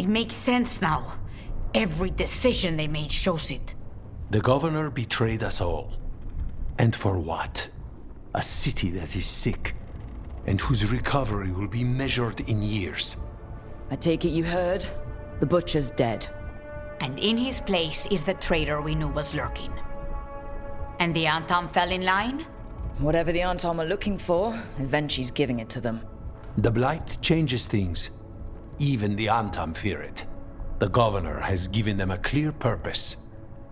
It makes sense now. Every decision they made shows it. The governor betrayed us all. And for what? A city that is sick, and whose recovery will be measured in years. I take it you heard? The butcher's dead. And in his place is the traitor we knew was lurking. And the Antam fell in line? Whatever the Antam are looking for, Evenchi's giving it to them. The Blight changes things. Even the Antam fear it. The governor has given them a clear purpose.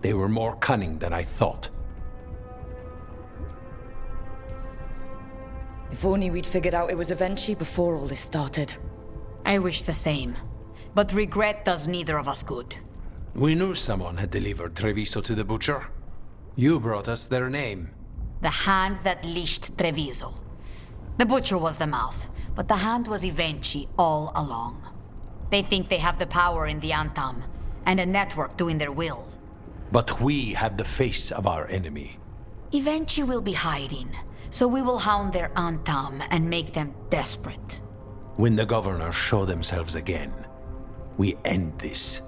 They were more cunning than I thought. If only we'd figured out it was Evenchi before all this started. I wish the same. But regret does neither of us good. We knew someone had delivered Treviso to the butcher. You brought us their name. The hand that leashed Treviso. The butcher was the mouth, but the hand was Evenchi all along. They think they have the power in the Antam, and a network doing their will. But we have the face of our enemy. Evenchi will be hiding, so we will hound their Antam and make them desperate. When the governors show themselves again, we end this.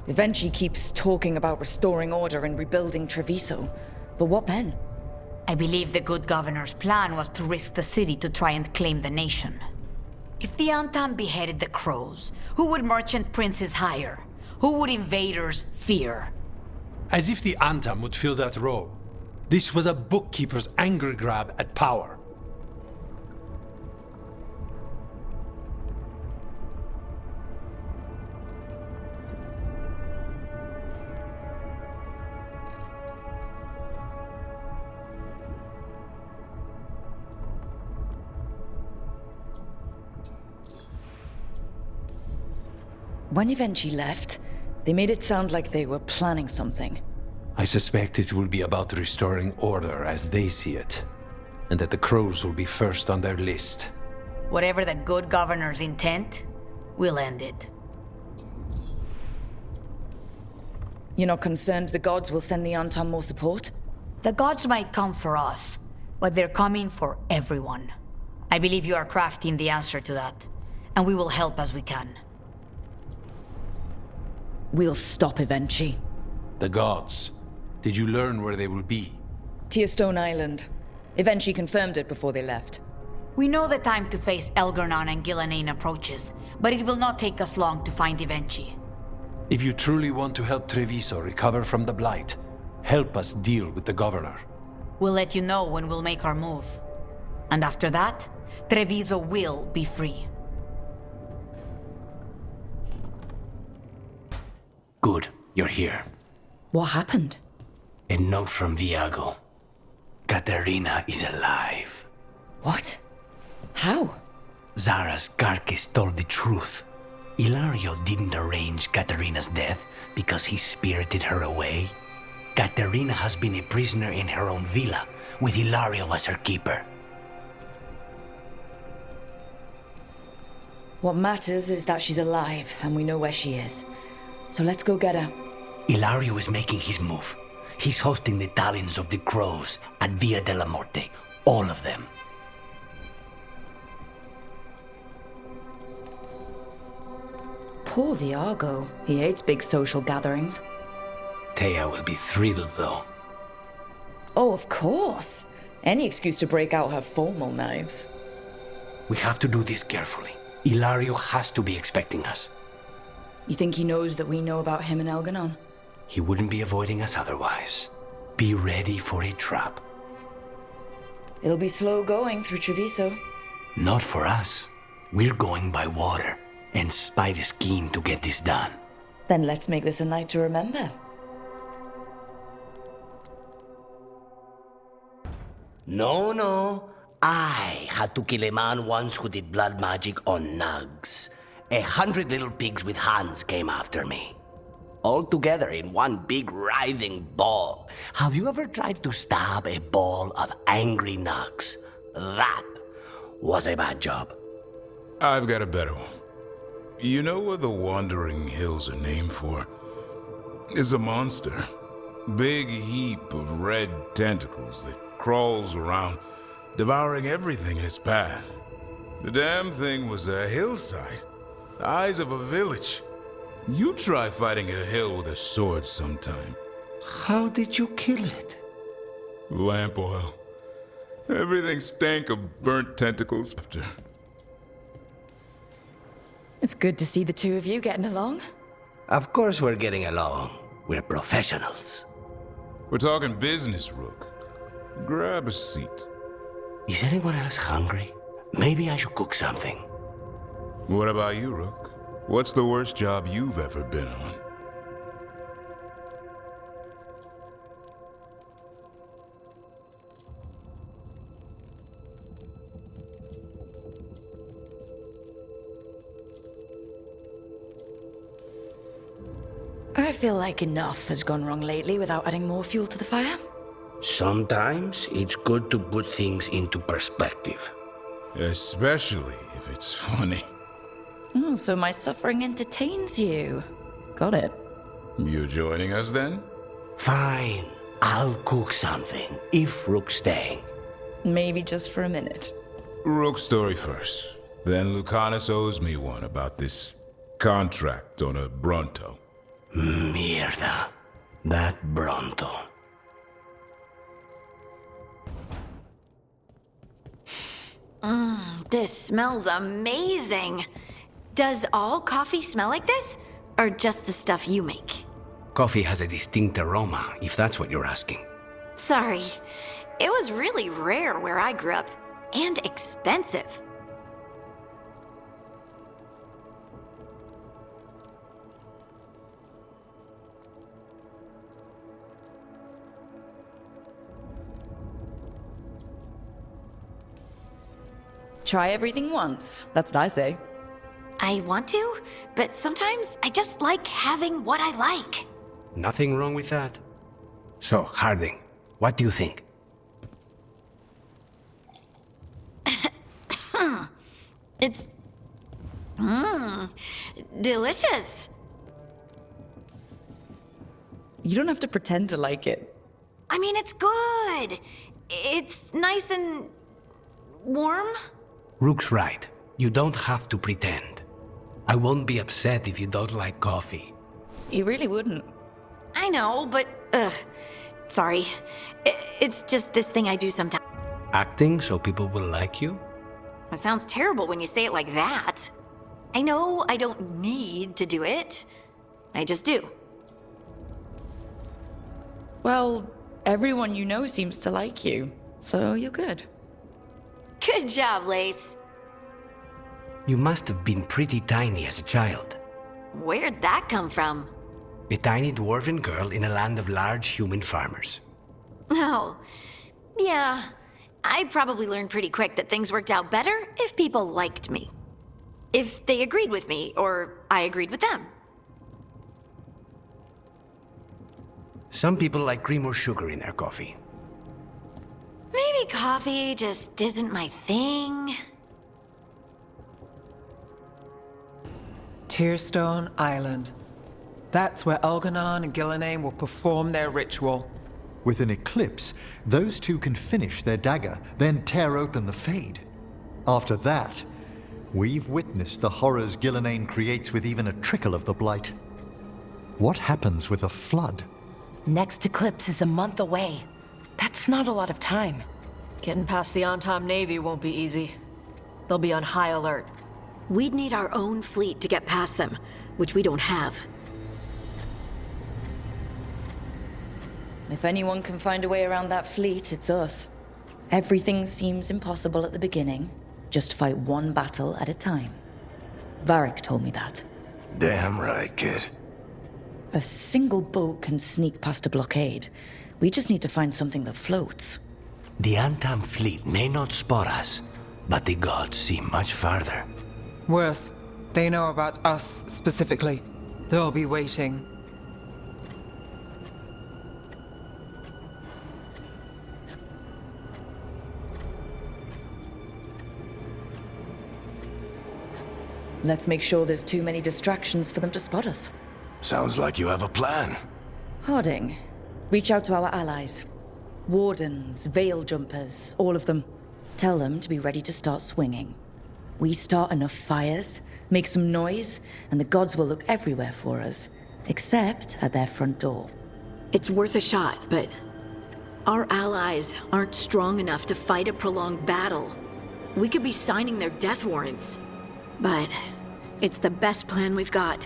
Evenchi keeps talking about restoring order and rebuilding Treviso. But what then? I believe the good governor's plan was to risk the city to try and claim the nation. If the Antam beheaded the crows, who would merchant princes hire? Who would invaders fear? As if the Antam would fill that role. This was a bookkeeper's angry grab at power. When Evenchi left, they made it sound like they were planning something. I suspect it will be about restoring order as they see it, and that the crows will be first on their list. Whatever the good governor's intent, we'll end it. You're not concerned the gods will send the Antam more support? The gods might come for us, but they're coming for everyone. I believe you are crafting the answer to that, and we will help as we can. We'll stop Evenchi. The gods. Did you learn where they will be? Tearstone Island. Evenchi confirmed it before they left. We know the time to face Elgarnon and Gillanane approaches, but it will not take us long to find Evenchi. If you truly want to help Treviso recover from the Blight, help us deal with the governor. We'll let you know when we'll make our move. And after that, Treviso will be free. Good, you're here. What happened? A note from Viago. Katerina is alive. What? How? Zara's carcass told the truth. Ilario didn't arrange Katerina's death because he spirited her away. Katerina has been a prisoner in her own villa, with Ilario as her keeper. What matters is that she's alive, and we know where she is. So let's go get her. Ilario is making his move. He's hosting the talons of the crows at Via della Morte. All of them. Poor Viago. He hates big social gatherings. Thea will be thrilled, though. Oh, of course. Any excuse to break out her formal knives. We have to do this carefully. Ilario has to be expecting us. You think he knows that we know about him and Elgarnon? He wouldn't be avoiding us otherwise. Be ready for a trap. It'll be slow going through Treviso. Not for us. We're going by water, and Spite is keen to get this done. Then let's make this a night to remember. No. I had to kill a man once who did blood magic on nugs. 100 little pigs with hands came after me. All together in one big writhing ball. Have you ever tried to stab a ball of angry nugs? That was a bad job. I've got a better one. You know what the Wandering Hills are named for? It's a monster. Big heap of red tentacles that crawls around, devouring everything in its path. The damn thing was a hillside. The size of a village. You try fighting a hill with a sword sometime. How did you kill it? Lamp oil. Everything stank of burnt tentacles after. It's good to see the two of you getting along. Of course we're getting along. We're professionals. We're talking business, Rook. Grab a seat. Is anyone else hungry? Maybe I should cook something. What about you, Rook? What's the worst job you've ever been on? I feel like enough has gone wrong lately without adding more fuel to the fire. Sometimes it's good to put things into perspective. Especially if it's funny. Oh, so my suffering entertains you. Got it. You joining us then? Fine. I'll cook something, if Rook's staying. Maybe just for a minute. Rook's story first. Then Lucanus owes me one about this contract on a Bronto. Mierda. That Bronto. This smells amazing. Does all coffee smell like this? Or just the stuff you make? Coffee has a distinct aroma, if that's what you're asking. Sorry. It was really rare where I grew up. And expensive. Try everything once. That's what I say. I want to, but sometimes I just like having what I like. Nothing wrong with that. So, Harding, what do you think? It's... delicious. You don't have to pretend to like it. I mean, it's good. It's nice and... warm? Rook's right. You don't have to pretend. I won't be upset if you don't like coffee. You really wouldn't. I know, but... sorry. It's just this thing I do sometimes. Acting so people will like you? It sounds terrible when you say it like that. I know I don't need to do it. I just do. Well, everyone you know seems to like you, so you're good. Good job, Lace. You must have been pretty tiny as a child. Where'd that come from? A tiny dwarven girl in a land of large human farmers. Oh, yeah. I probably learned pretty quick that things worked out better if people liked me. If they agreed with me, or I agreed with them. Some people like cream or sugar in their coffee. Maybe coffee just isn't my thing. Tearstone Island. That's where Elganon and Gillenane will perform their ritual. With an eclipse, those two can finish their dagger, then tear open the Fade. After that, we've witnessed the horrors Gillenane creates with even a trickle of the Blight. What happens with a flood? Next eclipse is a month away. That's not a lot of time. Getting past the Antam Navy won't be easy. They'll be on high alert. We'd need our own fleet to get past them, which we don't have. If anyone can find a way around that fleet, it's us. Everything seems impossible at the beginning. Just fight one battle at a time. Varric told me that. Damn right, kid. A single boat can sneak past a blockade. We just need to find something that floats. The Antam fleet may not spot us, but the gods see much farther. Worse, they know about us specifically. They'll be waiting. Let's make sure there's too many distractions for them to spot us. Sounds like you have a plan. Harding, reach out to our allies. Wardens, veil jumpers, all of them. Tell them to be ready to start swinging. We start enough fires, make some noise, and the gods will look everywhere for us, except at their front door. It's worth a shot, but our allies aren't strong enough to fight a prolonged battle. We could be signing their death warrants, but it's the best plan we've got.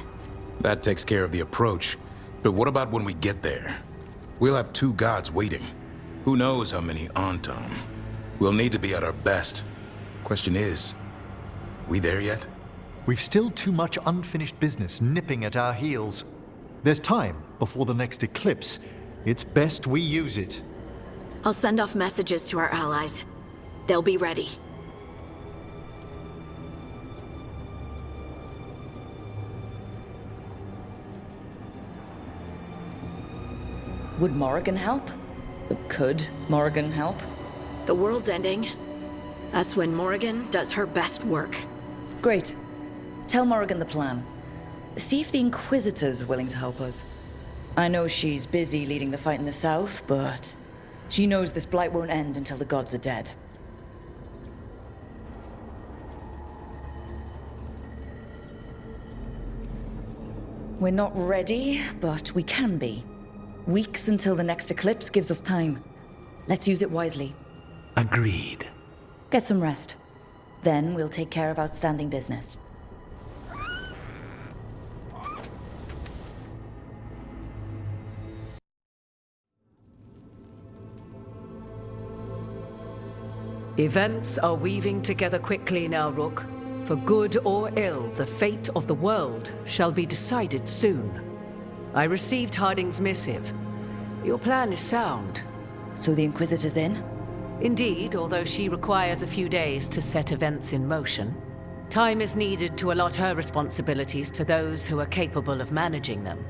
That takes care of the approach. But what about when we get there? We'll have 2 gods waiting. Who knows how many Antam? We'll need to be at our best. Question is, we there yet? We've still too much unfinished business nipping at our heels. There's time before the next eclipse. It's best we use it. I'll send off messages to our allies. They'll be ready. Would Morrigan help? Could Morrigan help? The world's ending. That's when Morrigan does her best work. Great. Tell Morrigan the plan. See if the Inquisitor's willing to help us. I know she's busy leading the fight in the south, but she knows this blight won't end until the gods are dead. We're not ready, but we can be. Weeks until the next eclipse gives us time. Let's use it wisely. Agreed. Get some rest. Then we'll take care of outstanding business. Events are weaving together quickly now, Rook. For good or ill, the fate of the world shall be decided soon. I received Harding's missive. Your plan is sound. So the Inquisitor's in? Indeed, although she requires a few days to set events in motion. Time is needed to allot her responsibilities to those who are capable of managing them.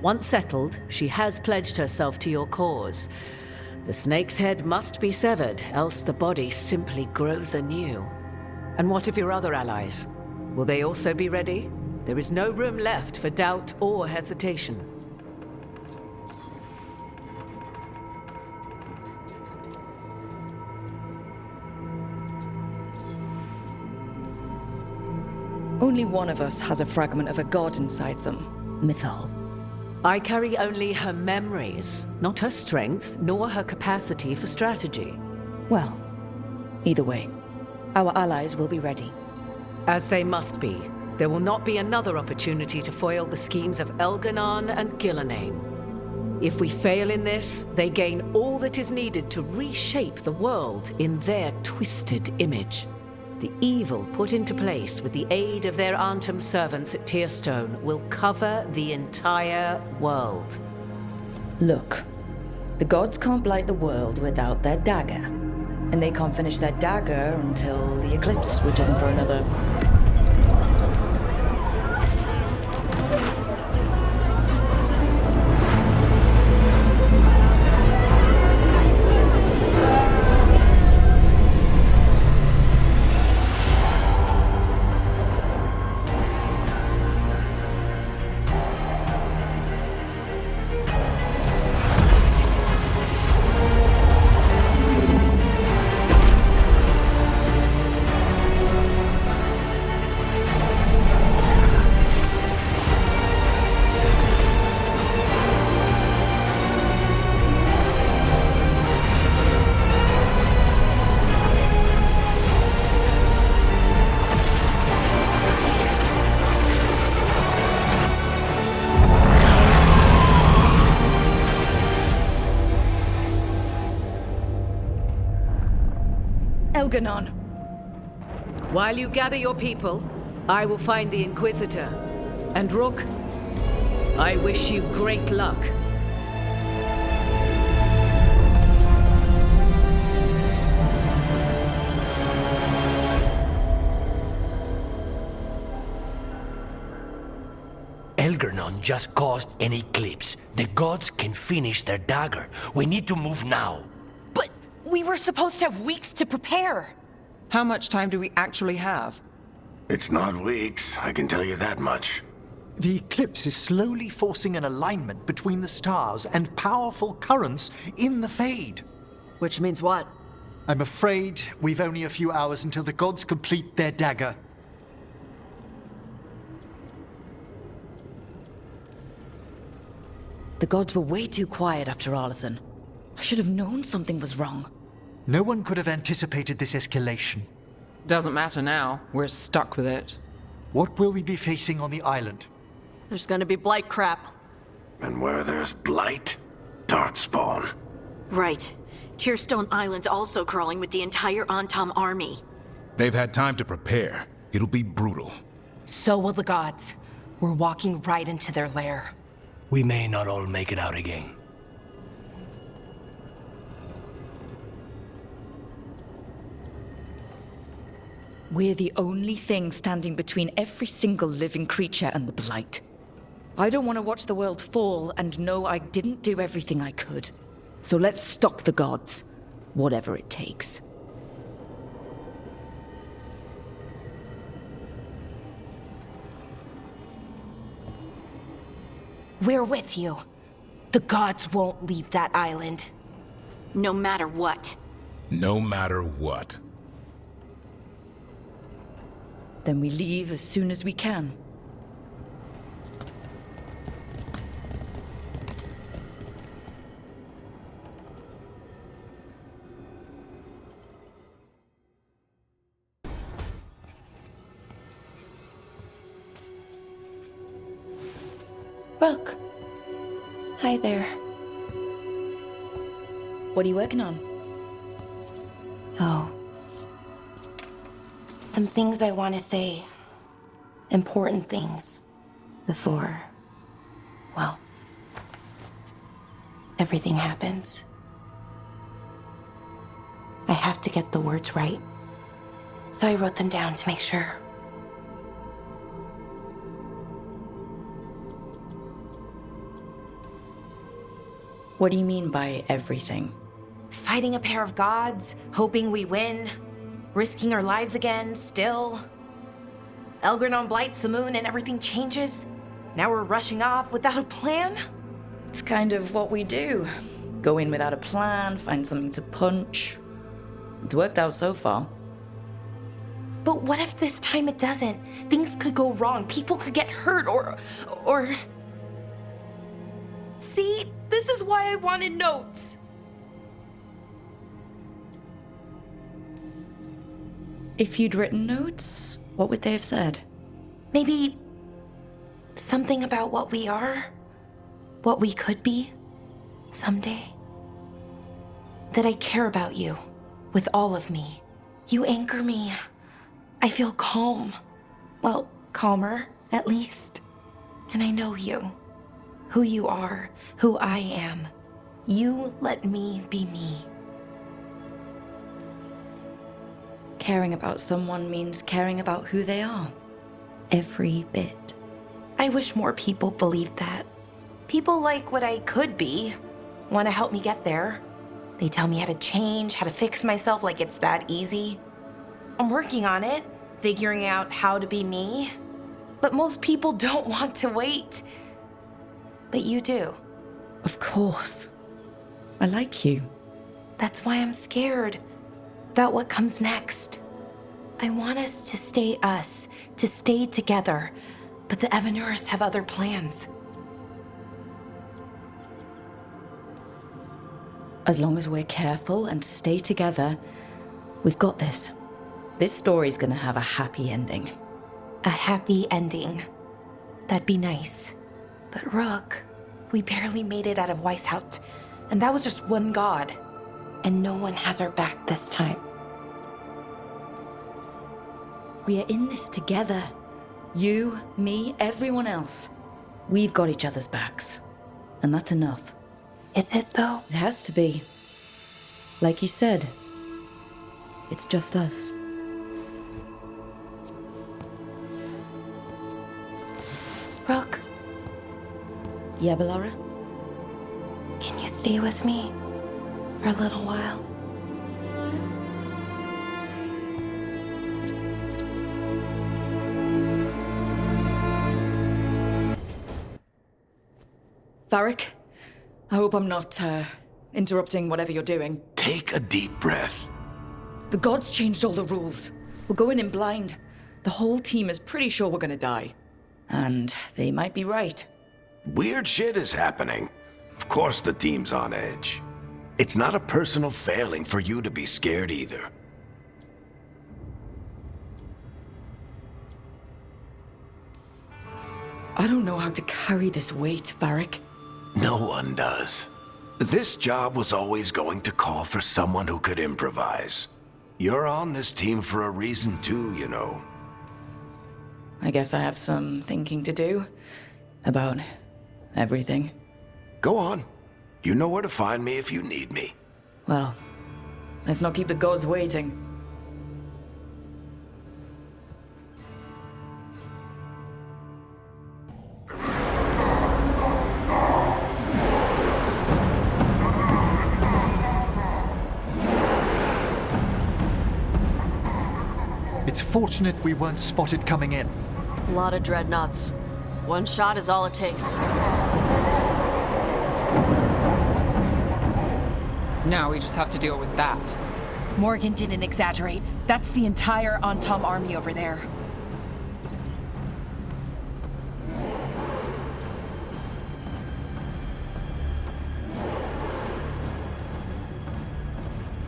Once settled, she has pledged herself to your cause. The snake's head must be severed, else the body simply grows anew. And what of your other allies? Will they also be ready? There is no room left for doubt or hesitation. Only one of us has a fragment of a god inside them. Mythal. I carry only her memories, not her strength, nor her capacity for strategy. Well, either way, our allies will be ready. As they must be. There will not be another opportunity to foil the schemes of Elganon and Gillenane. If we fail in this, they gain all that is needed to reshape the world in their twisted image. The evil put into place with the aid of their Antum servants at Tearstone will cover the entire world. Look, the gods can't blight the world without their dagger. And they can't finish their dagger until the eclipse, which isn't for another... Elganon. While you gather your people, I will find the Inquisitor. And Rook, I wish you great luck. Elganon just caused an eclipse. The gods can finish their dagger. We need to move now. But we were supposed to have weeks to prepare. How much time do we actually have? It's not weeks, I can tell you that much. The eclipse is slowly forcing an alignment between the stars and powerful currents in the Fade. Which means what? I'm afraid we've only a few hours until the gods complete their dagger. The gods were way too quiet after Arlathan. I should have known something was wrong. No one could have anticipated this escalation. Doesn't matter now. We're stuck with it. What will we be facing on the island? There's gonna be blight crap. And where there's blight, darkspawn. Right. Tearstone Island's also crawling with the entire Antam army. They've had time to prepare. It'll be brutal. So will the gods. We're walking right into their lair. We may not all make it out again. We're the only thing standing between every single living creature and the Blight. I don't want to watch the world fall and know I didn't do everything I could. So let's stop the gods, whatever it takes. We're with you. The gods won't leave that island. No matter what. No matter what. Then we leave as soon as we can. Rook. Hi there. What are you working on? Oh. Some things I want to say. Important things. Before, well, everything happens. I have to get the words right. So I wrote them down to make sure. What do you mean by everything? Fighting a pair of gods, hoping we win, risking our lives again, still. Elgranon blights the moon and everything changes. Now we're rushing off without a plan? It's kind of what we do. Go in without a plan, find something to punch. It's worked out so far. But what if this time it doesn't? Things could go wrong, people could get hurt, or... See? This is why I wanted notes. If you'd written notes, what would they have said? Maybe something about what we are, what we could be someday. That I care about you with all of me. You anchor me. I feel calm. Well, calmer, at least. And I know you. Who you are, who I am. You let me be me. Caring about someone means caring about who they are. Every bit. I wish more people believed that. People like what I could be, want to help me get there. They tell me how to change, how to fix myself like it's that easy. I'm working on it, figuring out how to be me. But most people don't want to wait. But you do. Of course. I like you. That's why I'm scared about what comes next. I want us to stay together. But the Evanurs have other plans. As long as we're careful and stay together, we've got this. This story's gonna have a happy ending. A happy ending. That'd be nice. But Rook, we barely made it out of Weisshaupt, and that was just one god. And no one has our back this time. We are in this together. You, me, everyone else. We've got each other's backs. And that's enough. Is it though? It has to be. Like you said, it's just us. Rook. Yeah, Bellara? Can you stay with me for a little while? Varric, I hope I'm not, interrupting whatever you're doing. Take a deep breath. The gods changed all the rules. We're going in blind. The whole team is pretty sure we're gonna die. And they might be right. Weird shit is happening. Of course the team's on edge. It's not a personal failing for you to be scared either. I don't know how to carry this weight, Varric. No one does. This job was always going to call for someone who could improvise. You're on this team for a reason too, you know. I guess I have some thinking to do. About everything. Go on. You know where to find me if you need me. Well, let's not keep the gods waiting. It's fortunate we weren't spotted coming in. A lot of dreadnoughts. One shot is all it takes. Now we just have to deal with that. Morgan didn't exaggerate. That's the entire Antom army over there.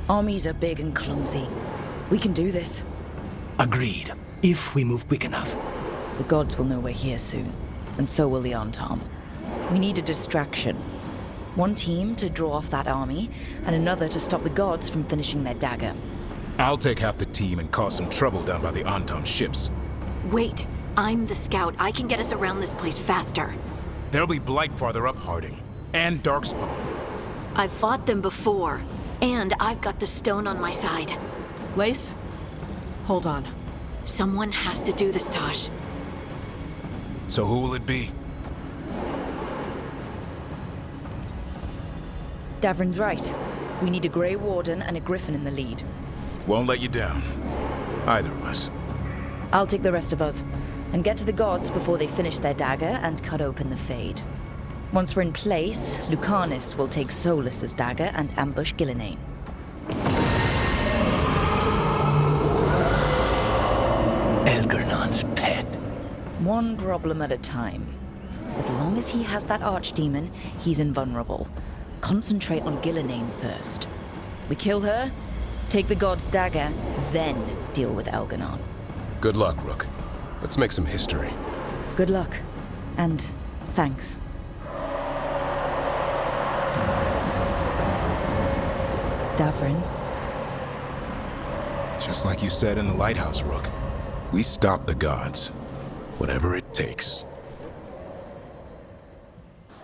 Armies are big and clumsy. We can do this. Agreed. If we move quick enough. The gods will know we're here soon, and so will the Antom. We need a distraction. One team to draw off that army, and another to stop the gods from finishing their dagger. I'll take half the team and cause some trouble down by the Antom ships. Wait, I'm the scout. I can get us around this place faster. There'll be Blight farther up, Harding. And Darkspawn. I've fought them before, and I've got the stone on my side. Lace? Hold on. Someone has to do this, Tosh. So who will it be? Davrin's right. We need a Grey Warden and a Griffin in the lead. Won't let you down. Either of us. I'll take the rest of us, and get to the gods before they finish their dagger and cut open the Fade. Once we're in place, Lucanus will take Solus's dagger and ambush Gillenane. Elgernon's pet. One problem at a time. As long as he has that archdemon, he's invulnerable. Concentrate on Gillenane first. We kill her, take the god's dagger, then deal with Elganon. Good luck, Rook. Let's make some history. Good luck. And thanks. Davrin. Just like you said in the lighthouse, Rook. We stop the gods. Whatever it takes.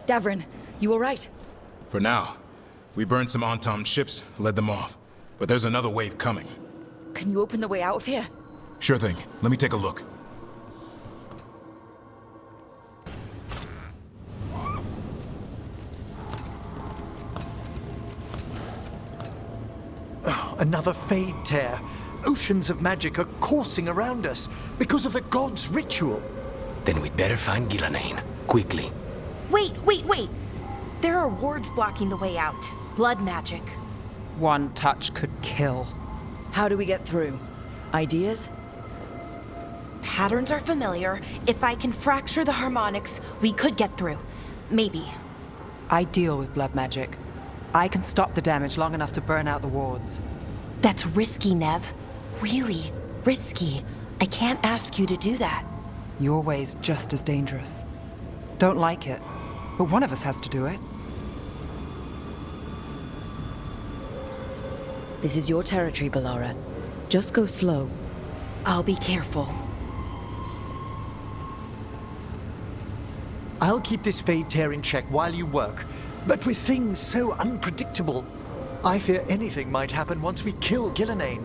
Davrin, you all right? For now, we burned some Antom ships, led them off. But there's another wave coming. Can you open the way out of here? Sure thing. Let me take a look. Oh, another Fade tear. Oceans of magic are coursing around us because of the god's ritual. Then we'd better find Gillenane. Quickly. Wait! There are wards blocking the way out. Blood magic. One touch could kill. How do we get through? Ideas? Patterns are familiar. If I can fracture the harmonics, we could get through. Maybe. I deal with blood magic. I can stop the damage long enough to burn out the wards. That's risky, Nev. Really risky. I can't ask you to do that. Your way's just as dangerous. Don't like it, but one of us has to do it. This is your territory, Bellara. Just go slow. I'll be careful. I'll keep this Fade tear in check while you work. But with things so unpredictable, I fear anything might happen once we kill Gillenane.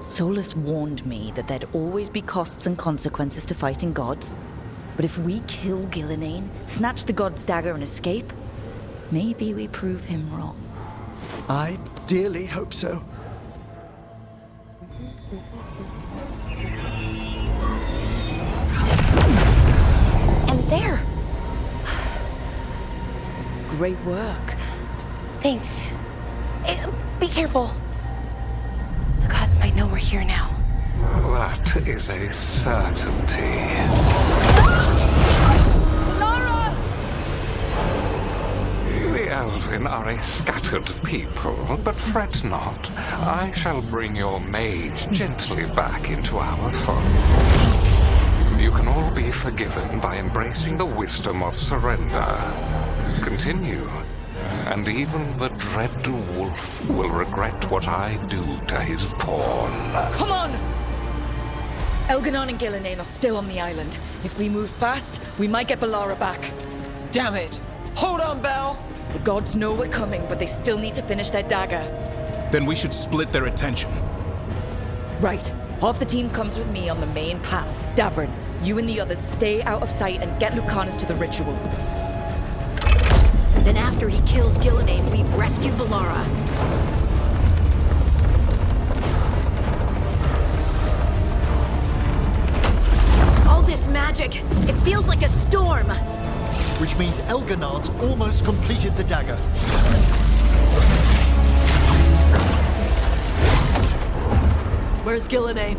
Solus warned me that there'd always be costs and consequences to fighting gods. But if we kill Gillenane, snatch the god's dagger and escape, maybe we prove him wrong. I dearly hope so. And there! Great work. Thanks. Be careful. The gods might know we're here now. That is a certainty. Lara! The Elven are a scattered people, but fret not. I shall bring your mage gently back into our fold. You can all be forgiven by embracing the wisdom of surrender. Continue, and even the dread wolf will regret what I do to his pawn. Come on! Elganon and Gillenane are still on the island. If we move fast, we might get Balara back. Damn it! Hold on, Belle! The gods know we're coming, but they still need to finish their dagger. Then we should split their attention. Right. Half the team comes with me on the main path. Davrin, you and the others stay out of sight and get Lucanus to the ritual. Then after he kills Gillenane, we rescue Balara. All this magic, it feels like a storm. Which means Elganard's almost completed the dagger. Where's Gillenane?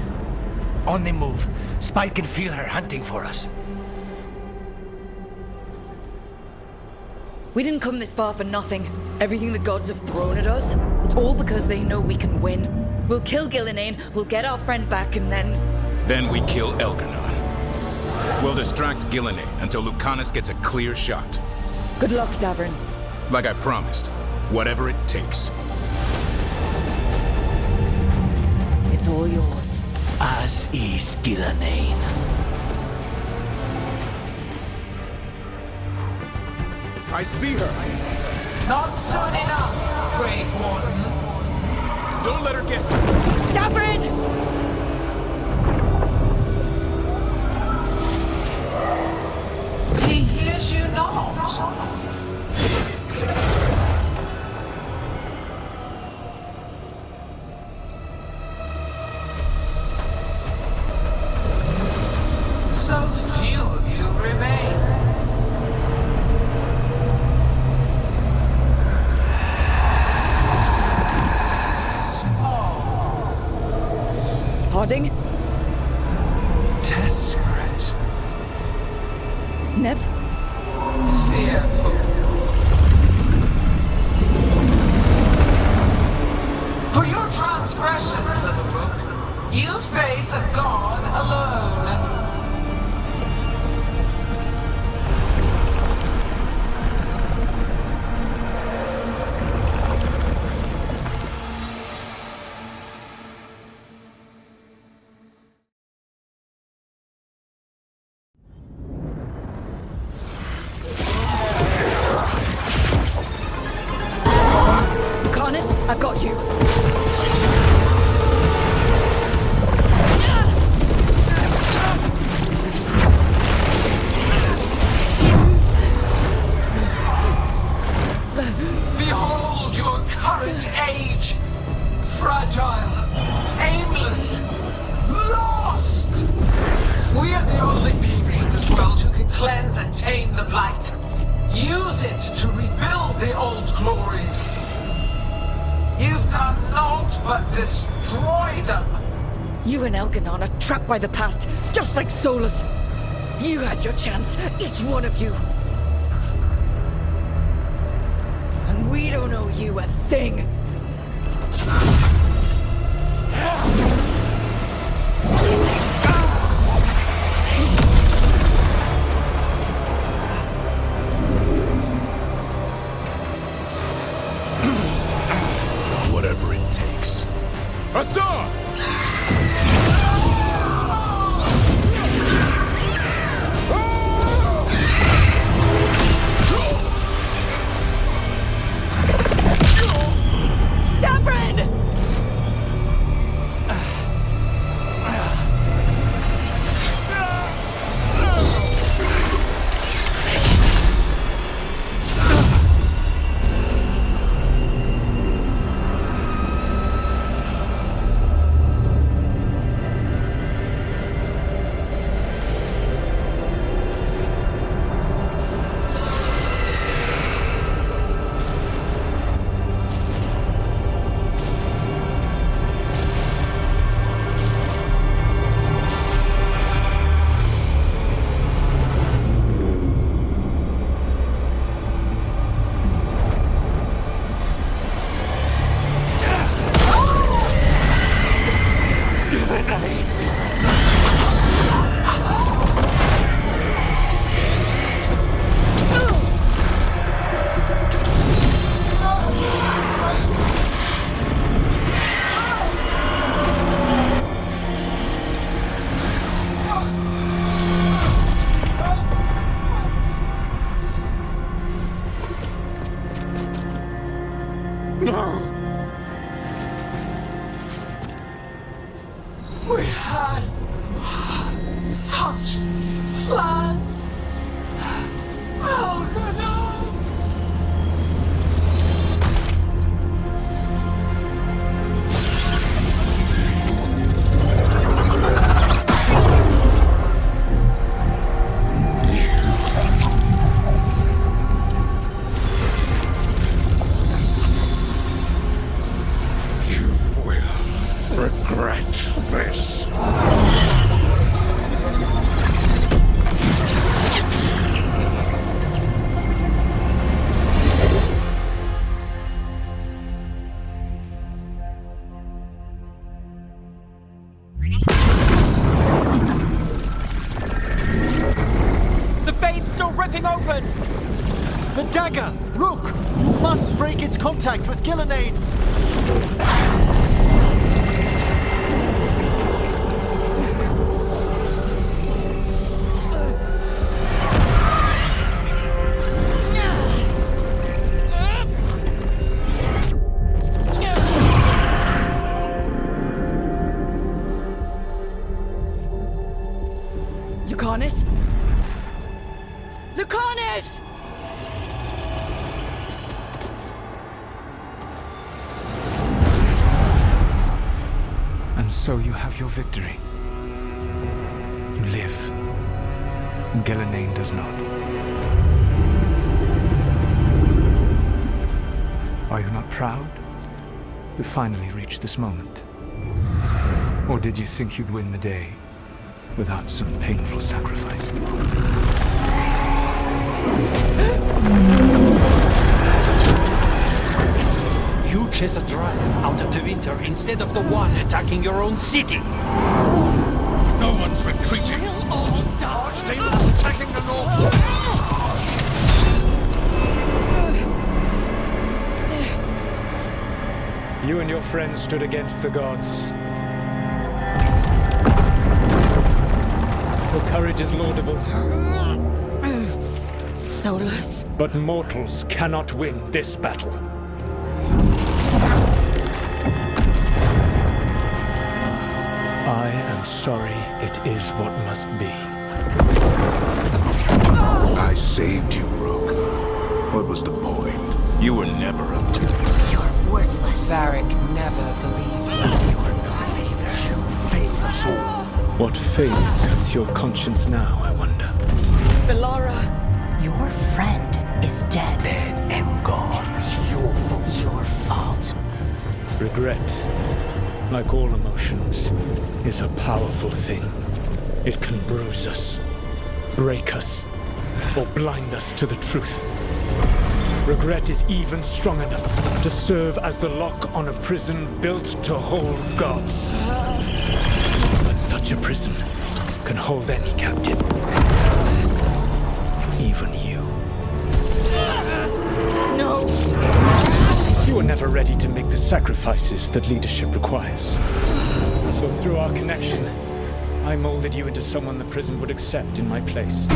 On the move. Spike can feel her hunting for us. We didn't come this far for nothing. Everything the gods have thrown at us, it's all because they know we can win. We'll kill Gillenane, we'll get our friend back, and then... Then we kill Elganon. We'll distract Gillenane until Lucanus gets a clear shot. Good luck, Davrin. Like I promised, whatever it takes. It's all yours. As is Gillenane. I see her! Not soon enough, Great Warden. Don't let her get... Davrin! He hears you not. So few of you remain. Small. Harding? Desperate. Nev? Fearful. For your transgressions, little book, you face a god alone. Lucanus, I've got you. Behold your current age. Fragile, aimless, lost. We are the only beings in this world who can cleanse and tame the blight. Use it to rebuild the old glories. You've done naught but destroy them. You and Elganon are trapped by the past, just like Solus. You had your chance, each one of you. And we don't owe you a thing. Whatever it takes. Hassan! Davrin! such plans. Oh, no. Regret this. The fade's still ripping open! The dagger! Rook! You must break its contact with Gillenane! Lucanus? Lucanus! And so you have your victory. You live. Gillenane does not. Are you not proud to finally reach this moment? Or did you think you'd win the day without some painful sacrifice? You chase a dragon out of the winter instead of the one attacking your own city. No one's retreating. We'll all die. Archdemons attacking the north. You and your friends stood against the gods. Your courage is laudable. Solus. But mortals cannot win this battle. I am sorry it is what must be. I saved you, Rogue. What was the point? You were never up to it. You're worthless. Varric never believed you were You failed us all. What fate cuts your conscience now, I wonder? Belara. Your friend is dead. Dead and gone. Your fault. Regret, like all emotions, is a powerful thing. It can bruise us, break us, or blind us to the truth. Regret is even strong enough to serve as the lock on a prison built to hold gods. But such a prison can hold any captive. Even you. No! You were never ready to make the sacrifices that leadership requires. So through our connection, I molded you into someone the prison would accept in my place.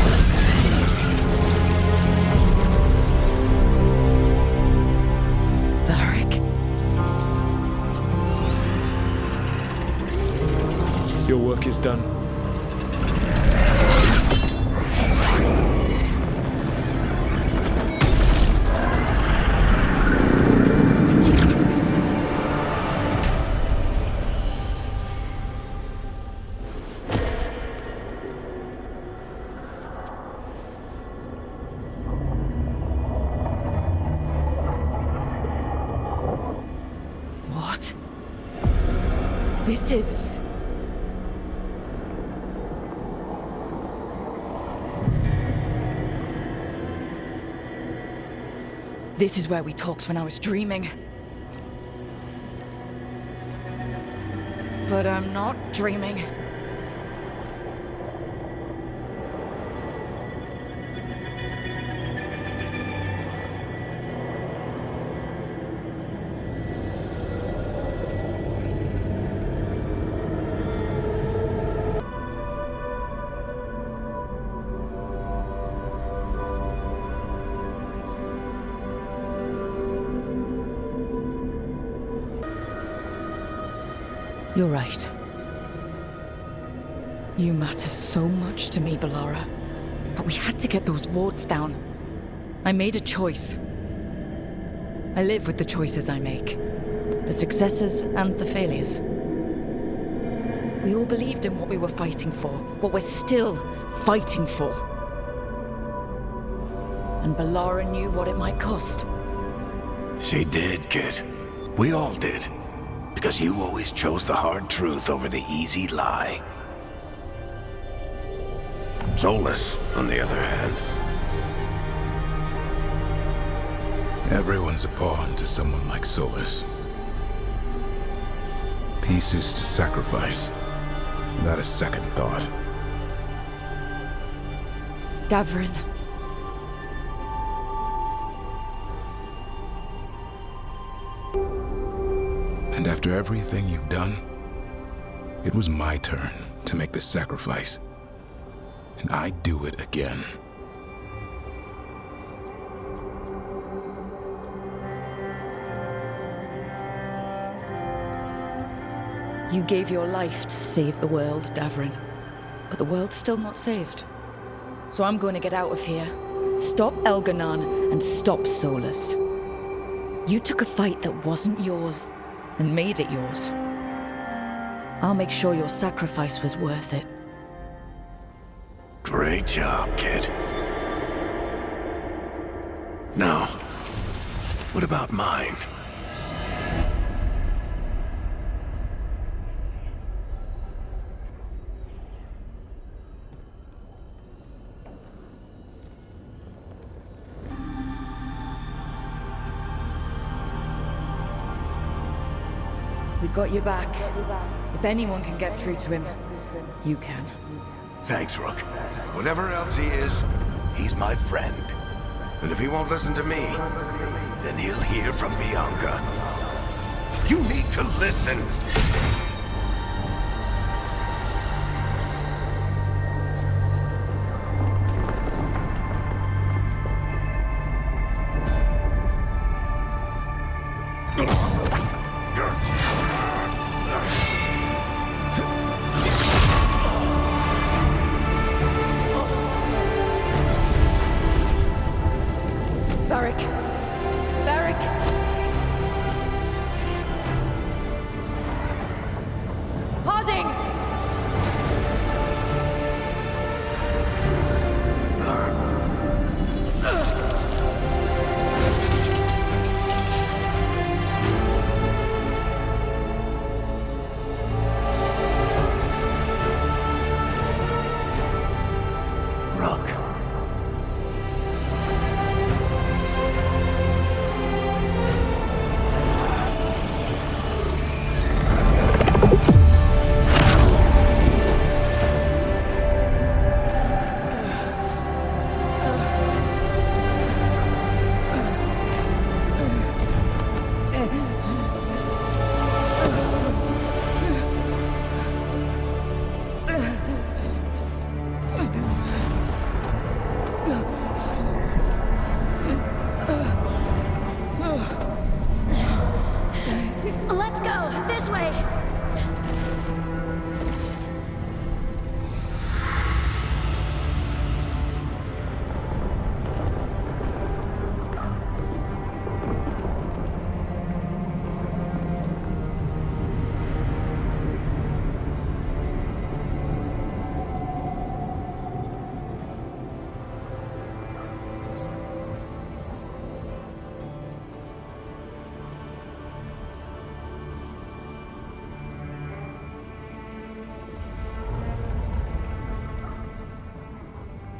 Varric? Your work is done. What? This is... This is where we talked when I was dreaming. But I'm not dreaming. You're right. You matter so much to me, Bellara. But we had to get those wards down. I made a choice. I live with the choices I make. The successes and the failures. We all believed in what we were fighting for, what we're still fighting for. And Bellara knew what it might cost. She did, kid. We all did. Because you always chose the hard truth over the easy lie. Solus, on the other hand. Everyone's a pawn to someone like Solus. Pieces to sacrifice, without a second thought. Davrin. And after everything you've done, it was my turn to make the sacrifice. And I'd do it again. You gave your life to save the world, Davrin. But the world's still not saved. So I'm going to get out of here. Stop Elganon and stop Solus. You took a fight that wasn't yours and made it yours. I'll make sure your sacrifice was worth it. Great job, kid. Now, what about mine? We've got your back. If anyone can get through to him, you can. Thanks, Rook. Whatever else he is, he's my friend. And if he won't listen to me, then he'll hear from Bianca. You need to listen! Let's go! This way!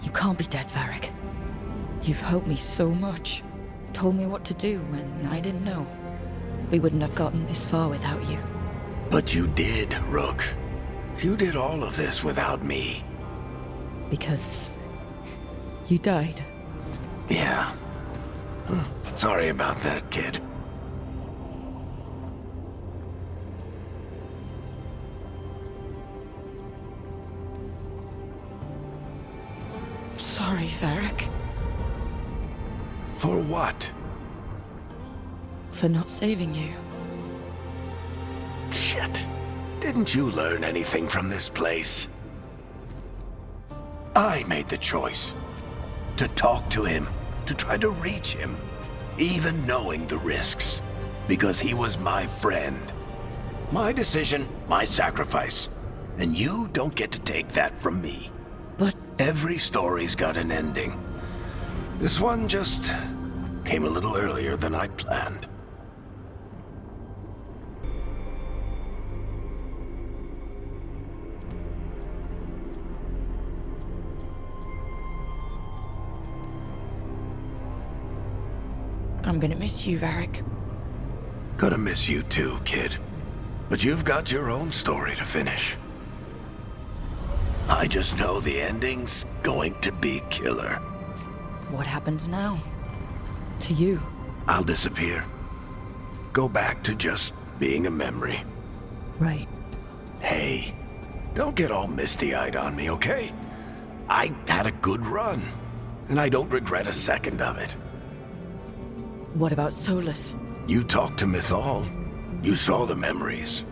You can't be dead, Varric. You've helped me so much. Told me what to do when I didn't know. We wouldn't have gotten this far without you. But you did, Rook. You did all of this without me. Because you died. Yeah. Sorry about that, kid. Sorry, Varric. For what? For not saving you. Shit. Didn't you learn anything from this place? I made the choice. To talk to him, to try to reach him, even knowing the risks. Because he was my friend. My decision, my sacrifice. And you don't get to take that from me. But... Every story's got an ending. This one just came a little earlier than I'd planned. I'm gonna miss you, Varric. Gonna miss you too, kid. But you've got your own story to finish. I just know the ending's going to be killer. What happens now? To you? I'll disappear. Go back to just being a memory. Right. Hey, don't get all misty-eyed on me, okay? I had a good run, and I don't regret a second of it. What about Solus? You talked to Mythal. You saw the memories.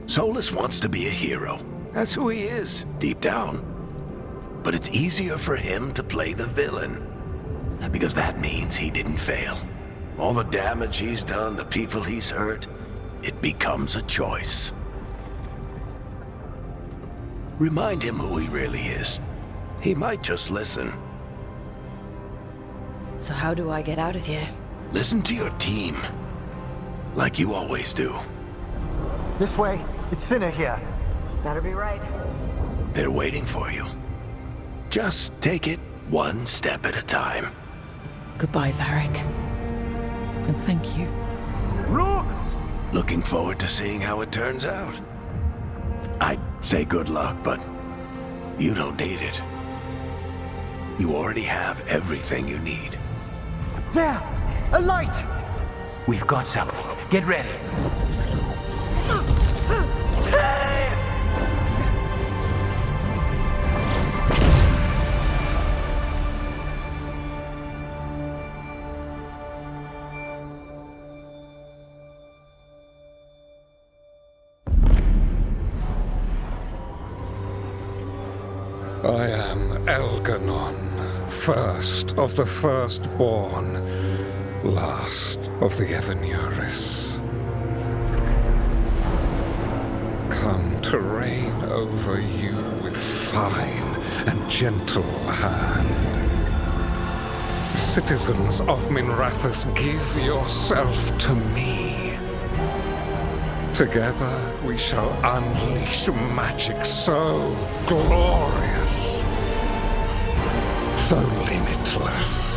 Solus wants to be a hero. That's who he is, deep down. But it's easier for him to play the villain. Because that means he didn't fail. All the damage he's done, the people he's hurt, it becomes a choice. Remind him who he really is. He might just listen. So how do I get out of here? Listen to your team. Like you always do. This way. It's thinner here. Better be right. They're waiting for you. Just take it one step at a time. Goodbye, Varric. And thank you. Look! Looking forward to seeing how it turns out. I'd say good luck, but you don't need it. You already have everything you need. There! A light! We've got something. Get ready. I am Elganon, first of the firstborn, last of the Evenuris. Come to reign over you with fine and gentle hand. Citizens of Minrathous, give yourself to me. Together we shall unleash magic so glorious, so limitless,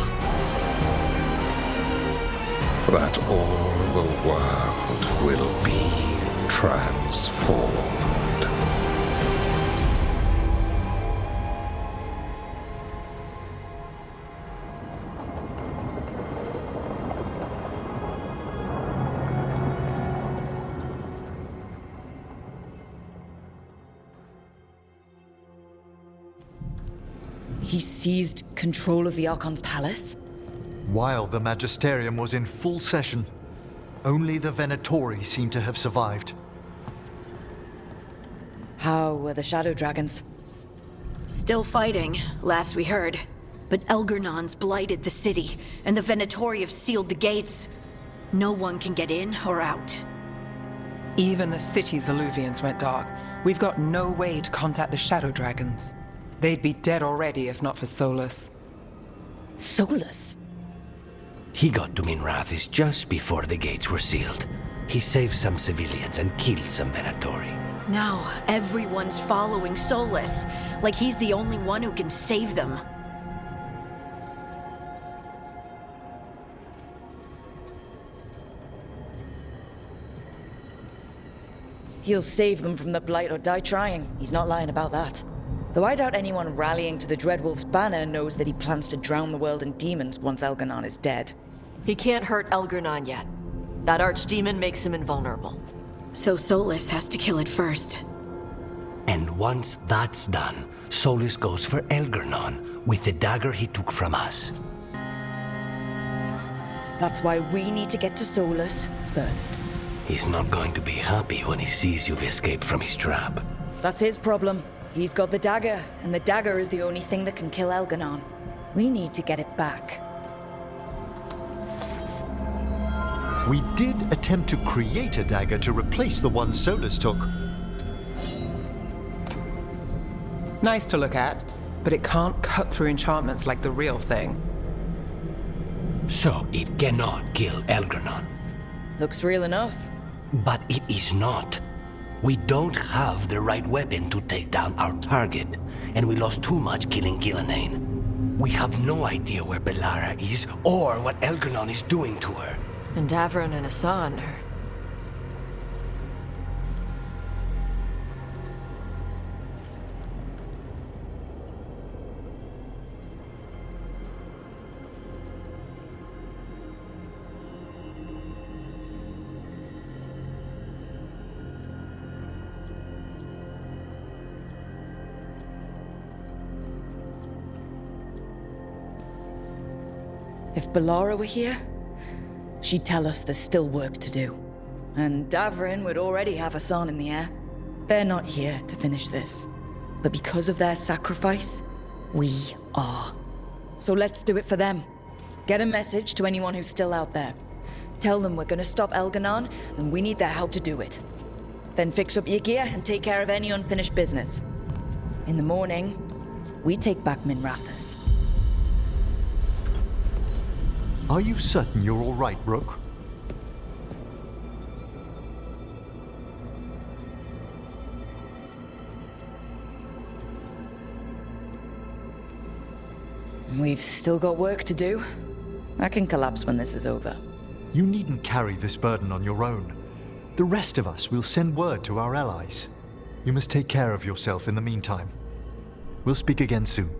that all the world will be transformed. He seized control of the Archon's palace? While the Magisterium was in full session, only the Venatori seem to have survived. How were the Shadow Dragons? Still fighting, last we heard. But Elgernon's blighted the city, and the Venatori have sealed the gates. No one can get in or out. Even the city's Alluvians went dark. We've got no way to contact the Shadow Dragons. They'd be dead already if not for Solus. Solus? He got to Minrathous just before the gates were sealed. He saved some civilians and killed some Venatori. Now everyone's following Solus, like he's the only one who can save them. He'll save them from the Blight or die trying. He's not lying about that. Though I doubt anyone rallying to the Dreadwolf's banner knows that he plans to drown the world in demons once Elganon is dead. He can't hurt Elgernon yet. That archdemon makes him invulnerable. So Solus has to kill it first. And once that's done, Solus goes for Elgernon with the dagger he took from us. That's why we need to get to Solus first. He's not going to be happy when he sees you've escaped from his trap. That's his problem. He's got the dagger, and the dagger is the only thing that can kill Elganon. We need to get it back. We did attempt to create a dagger to replace the one Solus took. Nice to look at, but it can't cut through enchantments like the real thing. So it cannot kill Elgranon. Looks real enough. But it is not. We don't have the right weapon to take down our target, and we lost too much killing Gillenane. We have no idea where Belara is or what Elgranon is doing to her. And Davron and Asan are... If Belara were here, she'd tell us there's still work to do. And Davrin would already have Asan in the air. They're not here to finish this. But because of their sacrifice, we are. So let's do it for them. Get a message to anyone who's still out there. Tell them we're gonna stop Elganon, and we need their help to do it. Then fix up your gear and take care of any unfinished business. In the morning, we take back Minrathous. Are you certain you're all right, Brooke? We've still got work to do. I can collapse when this is over. You needn't carry this burden on your own. The rest of us will send word to our allies. You must take care of yourself in the meantime. We'll speak again soon.